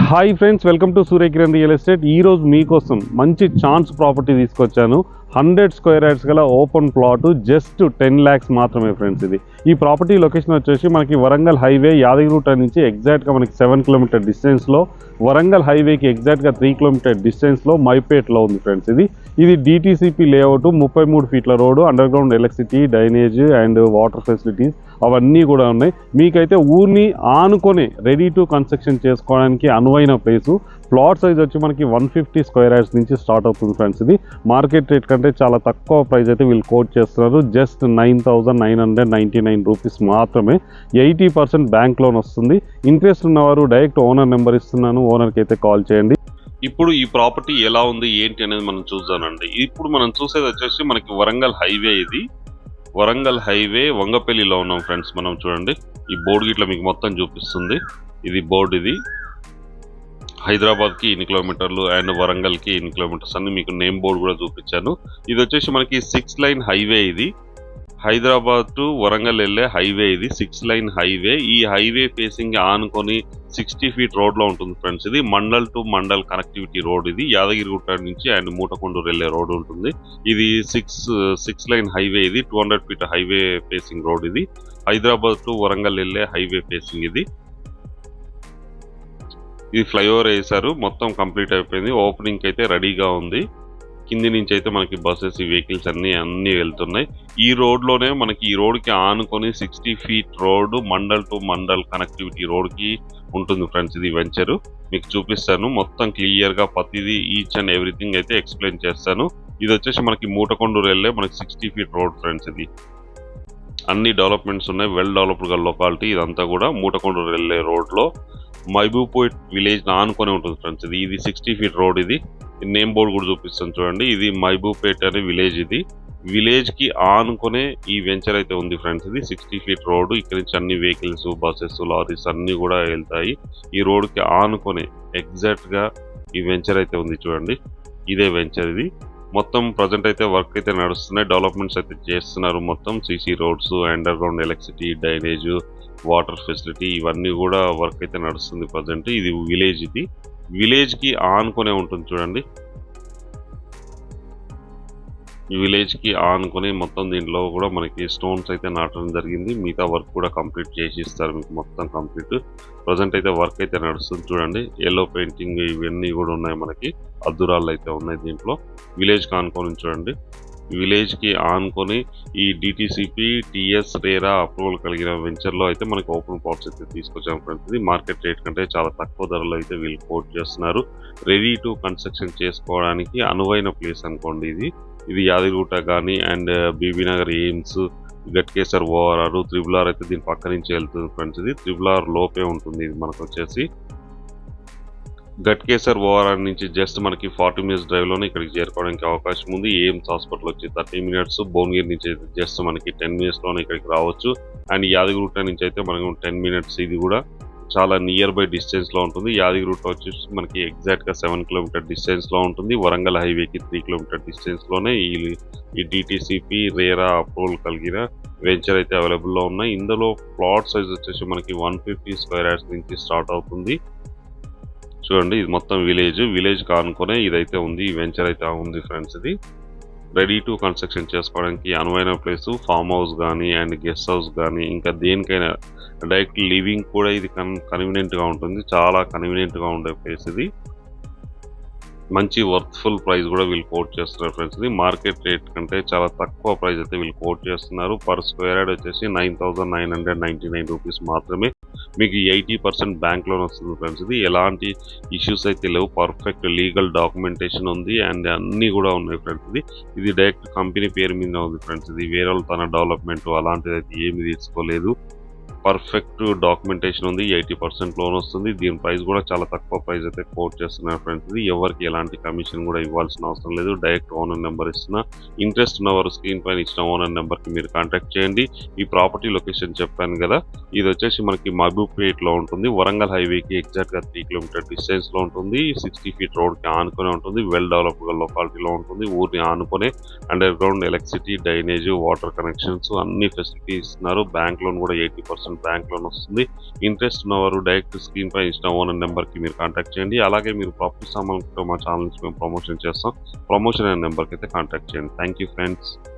Hi friends, welcome to Surya Kiran real estate. ఈరోజు మీకోసం మంచి ఛాన్స్ ప్రాపర్టీ తీసుకొచ్చాను. 100 స్క్వేర్ యార్డ్స్ గల ఓపెన్ ప్లాట్, జస్ట్ 10 lakhs మాత్రమే ఫ్రెండ్స్. ఇది ఈ ప్రాపర్టీ లొకేషన్ వచ్చేసి మనకి వరంగల్ హైవే యాదగిరిగుట్ట నుంచి ఎగ్జాక్ట్గా మనకి 7 కిలోమీటర్ డిస్టెన్స్లో, వరంగల్ హైవేకి ఎగ్జాక్ట్గా 3 కిలోమీటర్ డిస్టెన్స్లో మైపేట్లో ఉంది ఫ్రెండ్స్. ఇది డిటీసీపీ లేఅవుట్, 33 ఫీట్ల road, under ground electricity, drainage and water facilities అవన్నీ కూడా ఉన్నాయి. మీకైతే ఊరిని ఆనుకొని రెడీ టు కన్స్ట్రక్షన్ చేసుకోవడానికి అనువైన ప్లేసు. ప్లాట్ సైజ్ వచ్చి మనకి 150 స్క్వేర్ యార్డ్స్ నుంచి స్టార్ట్ అవుతుంది ఫ్రెండ్స్. ఇది మార్కెట్ రేట్ కంటే చాలా తక్కువ ప్రైస్ అయితే వీళ్ళు కోట్ చేస్తున్నారు. జస్ట్ 9,999 రూపీస్ మాత్రమే. 80% బ్యాంక్ లోన్ వస్తుంది. ఇంట్రెస్ట్ ఉన్నవారు డైరెక్ట్ ఓనర్ నెంబర్ ఇస్తున్నాను, ఓనర్కి అయితే కాల్ చేయండి. ఇప్పుడు ఈ ప్రాపర్టీ ఎలా ఉంది ఏంటి అనేది మనం చూద్దామండి. ఇప్పుడు మనం చూసేది వచ్చేసి మనకి వరంగల్ హైవే. ఇది వరంగల్ హైవే వంగపల్లిలో ఉన్నాం ఫ్రెండ్స్. మనం చూడండి, ఈ బోర్డు గిట్లా మీకు మొత్తం చూపిస్తుంది. ఇది బోర్డు. ఇది హైదరాబాద్కి ఇన్ని కిలోమీటర్లు అండ్ వరంగల్కి ఇన్ని కిలోమీటర్స్ అని మీకు నేమ్ బోర్డు కూడా చూపించాను. ఇది వచ్చేసి మనకి 6 లైన్ హైవే. ఇది హైదరాబాద్ టు వరంగల్ వెళ్ళే హైవే. ఇది 6 లైన్ హైవే. ఈ హైవే ఫేసింగ్ ఆనుకొని 60 ఫీట్ రోడ్లో ఉంటుంది ఫ్రెండ్స్. ఇది mandal to mandal connectivity road. ఇది యాదగిరిగుట్ట నుంచి అండ్ మూటకొండూరు వెళ్ళే రోడ్ ఉంటుంది. ఇది 6 లైన్ హైవే. ఇది 200 ఫీట్ హైవే ఫేసింగ్ రోడ్. ఇది హైదరాబాద్ టు వరంగల్ వెళ్ళే హైవే ఫేసింగ్. ఇది ఫ్లైఓవర్ వేశారు, మొత్తం కంప్లీట్ అయిపోయింది. ఓపెనింగ్ అయితే రెడీగా ఉంది. కింది నుంచి అయితే మనకి బస్సెస్, వెహికల్స్ అన్ని వెళ్తున్నాయి. ఈ రోడ్లోనే మనకి ఈ రోడ్కి ఆనుకొని 60 feet road mandal to mandal connectivity రోడ్కి ఉంటుంది ఫ్రెండ్స్. ఇది వెంచరు మీకు చూపిస్తాను మొత్తం క్లియర్గా, ప్రతిదీ ఈచ్ అండ్ ఎవ్రీథింగ్ అయితే ఎక్స్ప్లెయిన్ చేస్తాను. ఇది వచ్చేసి మనకి మూటకొండూరు వెళ్ళే మనకి 60 ఫీట్ రోడ్ ఫ్రెండ్స్. ఇది అన్ని డెవలప్మెంట్స్ ఉన్నాయి, వెల్ డెవలప్డ్ లొకాలిటీ. ఇదంతా కూడా మూటకొండూరు వెళ్ళే రోడ్లో మహబూబ్పేట్ విలేజ్ ఆనుకొని ఉంటుంది ఫ్రెండ్స్. ఇది 60 ఫీట్ రోడ్. ఇది నేమ్ బోర్డు కూడా చూపిస్తాను చూడండి. ఇది మహబూబ్పేట్ అనే విలేజ్. ఇది విలేజ్ కి ఆనుకునే ఈ వెంచర్ అయితే ఉంది ఫ్రెండ్స్. ఇది 60 ఫీట్ రోడ్. ఇక్కడ నుంచి అన్ని వెహికల్స్, బస్సెస్, లారీస్ అన్ని కూడా వెళ్తాయి. ఈ రోడ్ కి ఆనుకొని ఎగ్జాక్ట్ గా ఈ వెంచర్ అయితే ఉంది చూడండి. ఇదే వెంచర్. ఇది మొత్తం ప్రజెంట్ అయితే వర్క్ అయితే నడుస్తున్నాయి, డెవలప్మెంట్స్ అయితే చేస్తున్నారు. మొత్తం CC roads, under ground electricity, drainage, water facility ఇవన్నీ కూడా వర్క్ అయితే నడుస్తుంది ప్రజెంట్. ఇది విలేజ్. ఇది విలేజ్ కి ఆనుకునే ఉంటుంది చూడండి. ఈ విలేజ్ కి ఆనుకొని మొత్తం దీంట్లో కూడా మనకి స్టోన్స్ అయితే నాటడం జరిగింది. మిగతా వర్క్ కూడా కంప్లీట్ చేసి ఇస్తారు మీకు మొత్తం కంప్లీట్. ప్రజెంట్ అయితే వర్క్ అయితే నడుస్తుంది చూడండి. ఎల్లో పెయింటింగ్ ఇవన్నీ కూడా ఉన్నాయి, మనకి అద్దురాళ్ళు అయితే ఉన్నాయి దీంట్లో. విలేజ్ కి ఆనుకొని చూడండి. విలేజ్ కి ఆనుకొని ఈ డిటీసీపీ, టీఎస్, రేరా అప్రూవల్ కలిగిన వెంచర్లో అయితే మనకి ఓపెన్ ప్లాట్స్ అయితే తీసుకొచ్చాం ఫ్రెండ్స్. ఇది మార్కెట్ రేట్ కంటే చాలా తక్కువ ధరలో అయితే వీళ్ళు కోట్ చేస్తున్నారు. రెడీ టు కన్స్ట్రక్షన్ చేసుకోవడానికి అనువైన ప్లేస్ అనుకోండి. ఇది యాదగిరిగుట్ట కానీ and Bibinagar, AIIMS, Ghatkesar, ORR, triple అయితే దీని పక్క నుంచి వెళ్తుంది ఫ్రెండ్స్. ఇది త్రిబుల్ లోపే ఉంటుంది. ఇది మనకు వచ్చేసి గట్కేసర్, ఓఆర్ఆర్ నుంచి జస్ట్ మనకి 40 minutes డ్రైవ్లోనే ఇక్కడికి చేరుకోవడానికి అవకాశం ఉంది. ఎయిమ్స్ హాస్పిటల్ వచ్చి 30 minutes, భువనగిరి నుంచి అయితే జస్ట్ మనకి 10 minutesలోనే ఇక్కడికి రావచ్చు. అండ్ యాదగిరిగుట్ట నుంచి అయితే మనకు 10 minutes. ఇది కూడా చాలా నియర్ బై డిస్టెన్స్లో ఉంటుంది. యాదగిరిగుట్ట వచ్చేసి మనకి ఎగ్జాక్ట్గా 7 కిలోమీటర్ డిస్టెన్స్లో ఉంటుంది. వరంగల్ హైవేకి 3 కిలోమీటర్ డిస్టెన్స్లోనే ఈ డిటీసీపీ, రేరా అప్రూవల్ కలిగిన వెంచర్ అయితే అవైలబుల్లో ఉన్నాయి. ఇందులో ప్లాట్ సైజ్ వచ్చేసి మనకి 150 స్క్వేర్ యార్డ్స్ నుంచి స్టార్ట్ అవుతుంది చూడండి. ఇది మొత్తం విలేజ్ కానుకొనే ఇదైతే ఉంది, ఈ వెంచర్ అయితే ఉంది ఫ్రెండ్స్. ఇది రెడీ టు కన్స్ట్రక్షన్ చేసుకోవడానికి అనువైన ప్లేస్. ఫామ్ హౌస్ కానీ అండ్ గెస్ట్ హౌస్ కానీ ఇంకా దేనికైనా డైరెక్ట్ లివింగ్ కూడా ఇది కన్వీనియంట్గా ఉంటుంది. చాలా కన్వీనియంట్గా ఉండే ప్లేస్. ఇది మంచి వర్త్ఫుల్ ప్రైస్ కూడా వీళ్ళు కోట్ చేస్తున్నారు ఫ్రెండ్స్. ఇది మార్కెట్ రేట్ కంటే చాలా తక్కువ ప్రైస్ అయితే వీళ్ళు కోట్ చేస్తున్నారు. పర్ స్క్వేర్ యార్డ్ వచ్చేసి 9,999 రూపీస్ మాత్రమే. మీకు 80% బ్యాంక్ లోన్ వస్తుంది ఫ్రెండ్స్. ఇది ఎలాంటి ఇష్యూస్ అయితే లేవు, పర్ఫెక్ట్ లీగల్ డాక్యుమెంటేషన్ ఉంది అండ్ అన్నీ కూడా ఉన్నాయి ఫ్రెండ్స్. ఇది డైరెక్ట్ కంపెనీ పేరు మీద ఉంది ఫ్రెండ్స్. ఇది వేరే వాళ్ళు తన డెవలప్మెంట్ అలాంటిది అయితే ఏమి తీసుకోలేదు. పర్ఫెక్ట్ డాక్యుమెంటేషన్ ఉంది, 80% లోన్ వస్తుంది. దీని ప్రైస్ కూడా చాలా తక్కువ ప్రైస్ అయితే కోట్ చేస్తున్నారు ఫ్రెండ్స్. ఇది ఎవరికి ఎలాంటి కమిషన్ కూడా ఇవ్వాల్సిన అవసరం లేదు. డైరెక్ట్ ఓనర్ నెంబర్ ఇస్తున్నా. ఇంట్రెస్ట్ ఉన్నవారు స్క్రీన్ పైన ఇచ్చిన ఓనర్ నెంబర్కి మీరు కాంటాక్ట్ చేయండి. ఈ ప్రాపర్టీ లొకేషన్ చెప్పాను కదా, ఇది వచ్చేసి మనకి మహబూబ్పేట్లో ఉంటుంది. వరంగల్ హైవేకి ఎగ్జాక్ట్గా 3 కిలోమీటర్ డిస్టెన్స్లో ఉంటుంది. 60 ఫీట్ రోడ్కి ఆనుకొని ఉంటుంది. వెల్ డెవలప్డ్ లొకాలిటీలో ఉంటుంది. ఊరిని ఆనుకొని under ground electricity, drainage, water connections అన్ని ఫెసిలిటీస్ ఇస్తున్నారు. బ్యాంక్ లోన్ కూడా 80% 5% బ్యాంక్ లోన్ వస్తుంది. ఇంట్రెస్ట్ ఉన్నవారు డైరెక్ట్ స్క్రీన్ పై ఇచ్చిన ఓనర్ నెంబర్కి మీరు కాంటాక్ట్ చేయండి. అలాగే మీరు ప్రాపర్టీ సామాన్లతో మా ఛానల్ నుంచి మేము ప్రమోషన్ చేస్తాం. ప్రమోషన్ అనే నెంబర్కి అయితే కాంటాక్ట్ చేయండి. Thank you friends.